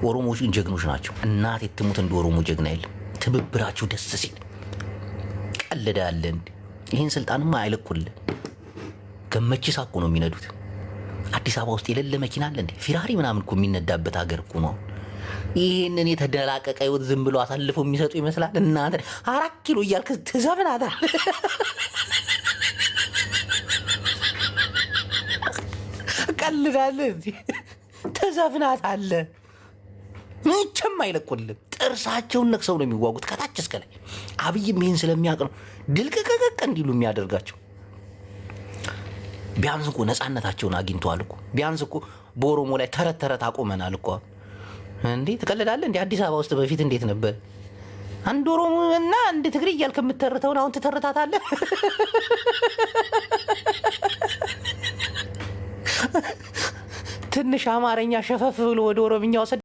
ኦሮሞዎች ጀግኖች ናቸው። እናቴ ትሙት እንደ ኦሮሞ ጀግና የለም። ትብብራችሁ ደስ ሲል ቀልዳለን። ይህን ስልጣንማ አይለቁልን። ገመቺሳ እኮ ነው የሚነዱት። አዲስ አበባ ውስጥ የሌለ መኪና አለ እንዴ? ፊራሪ ምናምን እኮ የሚነዳበት ሀገር እኮ ነው። ይህንን የተደላቀቀ ህይወት ዝም ብሎ አሳልፈው የሚሰጡ ይመስላል። እናንተ 4 ኪሎ እያልክ ትዘፍናታል። ቀልዳለህ እንዴ? ትዘፍናታለህ። ምንም አይለቁልም። ጥርሳቸውን ነክሰው ነው የሚዋጉት ከታች እስከ ላይ። አብይም ይህን ስለሚያውቅ ነው ድልቅቅቅ እንዲሉ የሚያደርጋቸው። ቢያንስ እኮ ነፃነታቸውን አግኝተዋል እኮ። ቢያንስ እኮ በኦሮሞ ላይ ተረት ተረት አቆመናል እኮ። እንዴ ትቀልዳለህ እንዴ? አዲስ አበባ ውስጥ በፊት እንዴት ነበር? አንድ ኦሮሞ እና አንድ ትግሬ እያልክ የምትተርተውን አሁን ትተርታታለህ። ትንሽ አማርኛ ሸፈፍ ብሎ ወደ ኦሮምኛ